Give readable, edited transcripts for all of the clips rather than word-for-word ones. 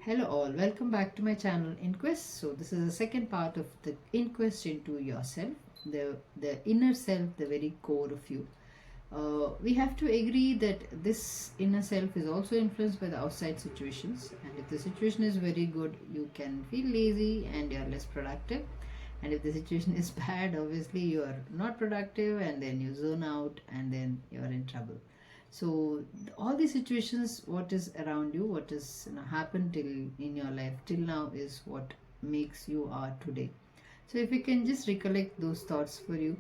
Hello all, welcome back to my channel Inquest. So this is the second part of the inquest into yourself, the inner self, the very core of you. We have to agree that this inner self is also influenced by the outside situations, and if the situation is very good, you can feel lazy and you are less productive. And if the situation is bad, obviously you are not productive, and then you zone out, and then you are in trouble. So all these situations, what is around you, what has happened till in your life till now, is what makes you are today. So if you can just recollect those thoughts for you,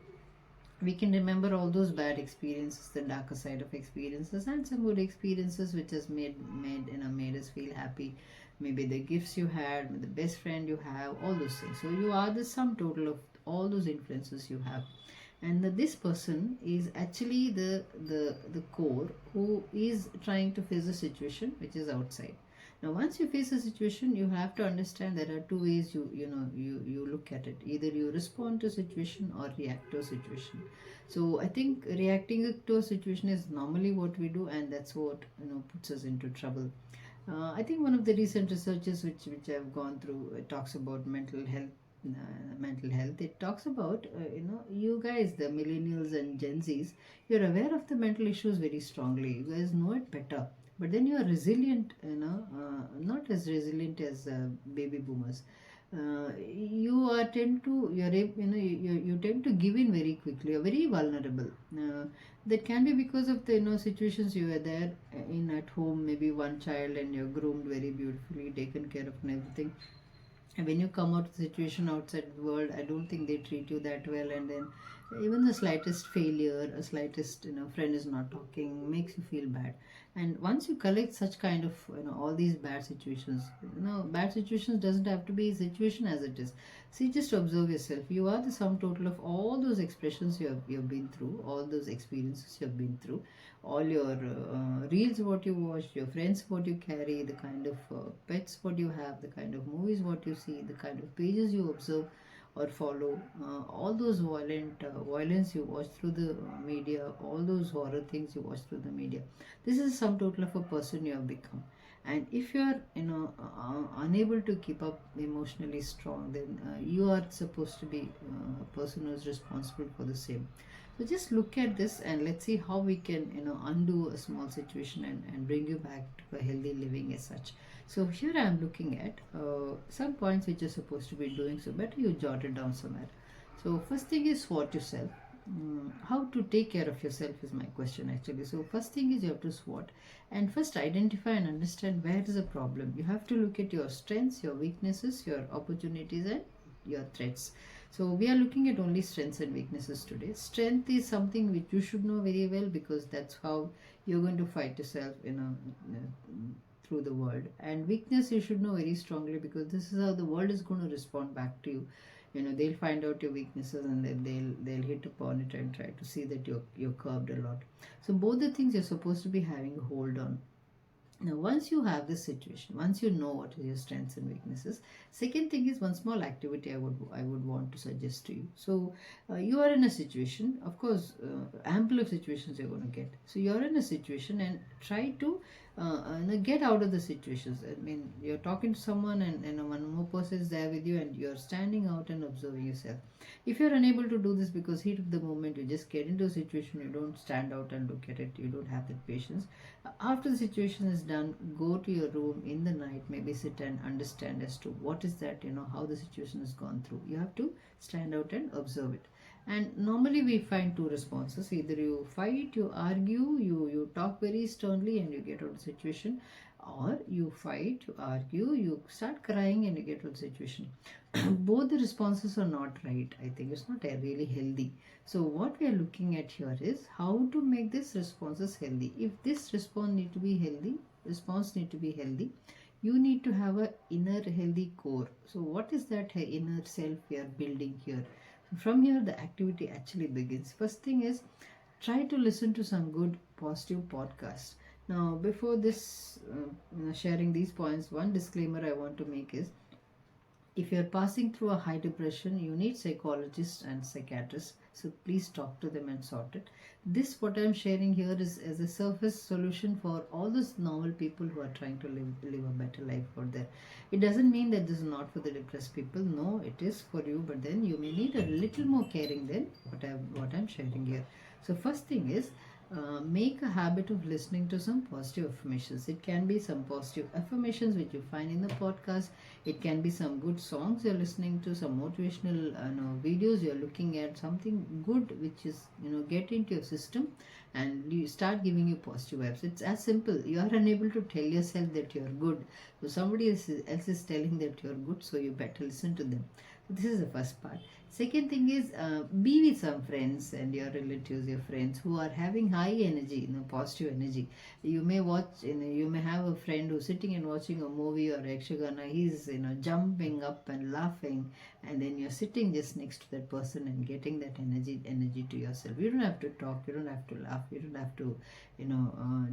we can remember all those bad experiences, the darker side of experiences, and some good experiences which has made us feel happy. Maybe the gifts you had, the best friend you have, all those things. So you are the sum total of all those influences you have, and this person is actually the core who is trying to face a situation which is outside. Now once you face a situation, you have to understand there are two ways you look at it. Either you respond to a situation or react to a situation. So I think reacting to a situation is normally what we do, and that's what puts us into trouble. I think one of the recent researches which I've gone through, it talks about mental health. It talks about you guys, the millennials and Gen Zs, you're aware of the mental issues very strongly. You guys know it better, but then you are resilient. Not as resilient as baby boomers. You are tend to you're ab- you tend to give in very quickly. You're very vulnerable. That can be because of the situations you were there in at home. Maybe one child, and you're groomed very beautifully, taken care of, and everything. And when you come out of the situation outside the world, I don't think they treat you that well. And then even the slightest failure, a slightest friend is not talking, makes you feel bad. And once you collect such kind of all these bad situations, bad situations doesn't have to be a situation as it is. See, just observe yourself. You are the sum total of all those expressions you've been through, all those experiences you've been through, all your reels what you watch, your friends what you carry, the kind of pets what you have, the kind of movies what you see, the kind of pages you observe or follow, all those violence you watch through the media, all those horror things you watch through the media. This is some total of a person you have become. And if you are unable to keep up emotionally strong, then you are supposed to be a person who is responsible for the same. So just look at this, and let's see how we can undo a small situation, and bring you back to a healthy living as such. So here I am looking at some points which you're supposed to be doing, so better you jot it down somewhere. So first thing is SWOT yourself. How to take care of yourself is my question actually. So first thing is you have to SWOT, and first identify and understand where is the problem. You have to look at your strengths, your weaknesses, your opportunities, and your threats. So we are looking at only strengths and weaknesses today. Strength is something which you should know very well, because that's how you're going to fight yourself, through the world. And weakness you should know very strongly, because this is how the world is going to respond back to you. They'll find out your weaknesses, and then they'll hit upon it and try to see that you're curved a lot. So both the things you're supposed to be having a hold on. Now, once you have this situation, once you know what is your strengths and weaknesses, second thing is one small activity I would want to suggest to you. So, you are in a situation, of course, ample of situations you're going to get. So, you're in a situation, and try to get out of the situations. I mean, you're talking to someone, and one more person is there with you, and you're standing out and observing yourself. If you're unable to do this because heat of the moment, you just get into a situation, you don't stand out and look at it, you don't have that patience. After the situation is done, go to your room in the night, maybe sit and understand as to what is that, how the situation has gone through. You have to stand out and observe it. And normally we find two responses: either you fight, you argue, you talk very sternly and you get out of the situation, or you fight, you argue, you start crying and you get out of the situation. Both the responses are not right. I think it's not really healthy. So what we are looking at here is how to make this responses healthy. If this response need to be healthy, you need to have a inner healthy core. So what is that inner self we are building here? From here the activity actually begins. First thing is, try to listen to some good positive podcasts. Now before this sharing these points, one disclaimer I want to make is, if you're passing through a high depression, you need psychologists and psychiatrists So please talk to them and sort it. This what I'm sharing here is as a surface solution for all those normal people who are trying to live a better life out there. It doesn't mean that this is not for the depressed people. No, it is for you, but then you may need a little more caring than what I'm sharing here. So first thing is, make a habit of listening to some positive affirmations. It can be some positive affirmations which you find in the podcast. It can be some good songs you're listening to, some motivational videos you're looking at, something good which is get into your system and you start giving you positive vibes. It's as simple. You are unable to tell yourself that you're good, so somebody else is telling that you're good, so you better listen to them. So this is the first part. Second thing is, be with some friends and your relatives, your friends who are having high energy, positive energy. You may watch, you may have a friend who's sitting and watching a movie or Yakshagana. He's jumping up and laughing, and then you're sitting just next to that person and getting that energy to yourself. You don't have to talk, you don't have to laugh, you don't have to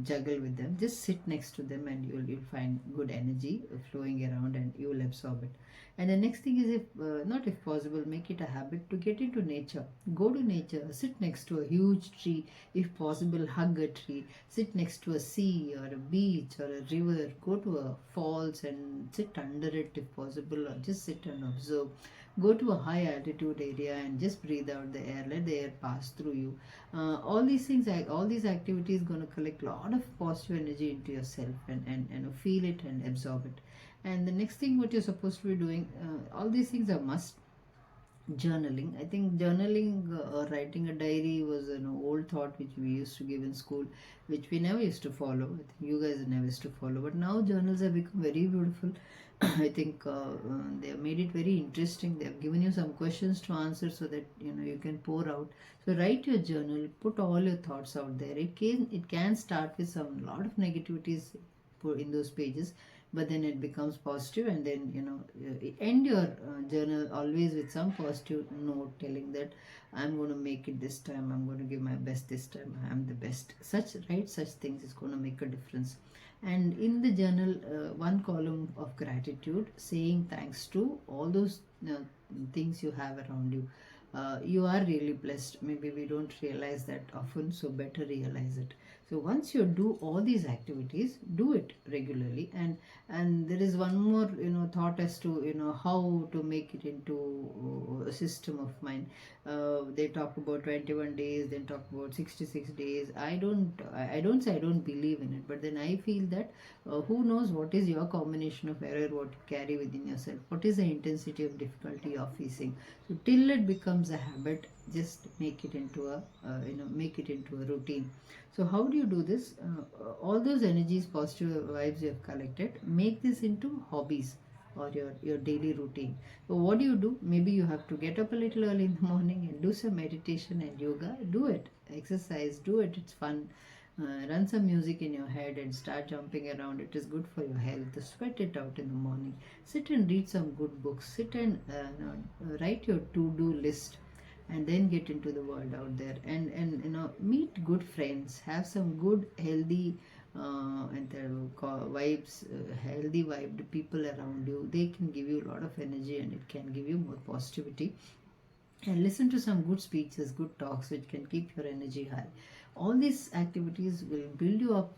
juggle with them. Just sit next to them and you'll find good energy flowing around and you will absorb it. And the next thing is, if not if possible, make it a habit to get into nature. Go to nature, sit next to a huge tree. If possible, hug a tree. Sit next to a sea or a beach or a river. Go to a falls and sit under it if possible, or just sit and observe. Go to a high altitude area and just breathe out the air. Let the air pass through you. All these things, all these activities, going to collect a lot of positive energy into yourself and feel it and absorb it. And the next thing what you're supposed to be doing, all these things are must. Journaling, I think journaling or writing a diary was an old thought which we used to give in school, which we never used to follow. I think you guys never used to follow, but now journals have become very beautiful. I think they have made it very interesting. They have given you some questions to answer so that you can pour out. So write your journal, put all your thoughts out there. It can start with some lot of negativities in those pages, but then it becomes positive, and then end your journal always with some positive note telling that I'm going to make it this time, I'm going to give my best this time, I'm the best. Such things is going to make a difference. And in the journal, one column of gratitude, saying thanks to all those things you have around you. You are really blessed. Maybe we don't realize that often, so better realize it. So once you do all these activities, do it regularly. And there is one more thought as to how to make it into a system of mine. They talk about 21 days, then talk about 66 days. I don't say I don't believe in it, but then I feel that who knows what is your combination of error, what you carry within yourself, what is the intensity of difficulty you're facing. So till it becomes a habit, just make it into a routine. So how do you do this? All those energies, positive vibes you have collected, make this into hobbies or your daily routine. So what do? Maybe you have to get up a little early in the morning and do some meditation and yoga. Do it. Exercise. Do it. It's fun. Run some music in your head and start jumping around. It is good for your health. Sweat it out in the morning. Sit and read some good books. Sit and write your to-do list, and then get into the world out there and meet good friends, have some good healthy and vibes, healthy vibed people around you. They can give you a lot of energy and it can give you more positivity. And listen to some good speeches, good talks which can keep your energy high. All these activities will build you up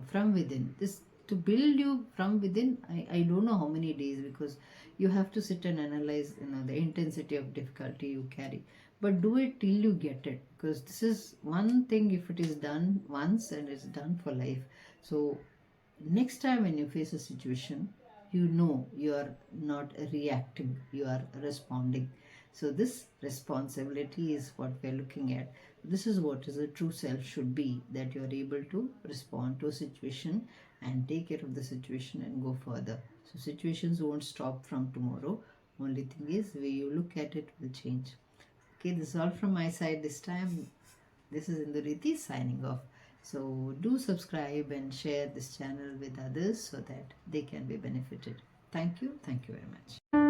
from within. This to build you from within, I don't know how many days, because you have to sit and analyze the intensity of difficulty you carry. But do it till you get it, because this is one thing. If it is done once, and it's done for life. So next time when you face a situation, you are not reacting, you are responding. So this responsibility is what we're looking at. This is what is a true self should be, that you are able to respond to a situation and take care of the situation and go further. So situations won't stop from tomorrow. Only thing is, the way you look at it will change. Okay, this is all from my side this time. This is Induriti signing off. So do subscribe and share this channel with others so that they can be benefited. Thank you. Thank you very much.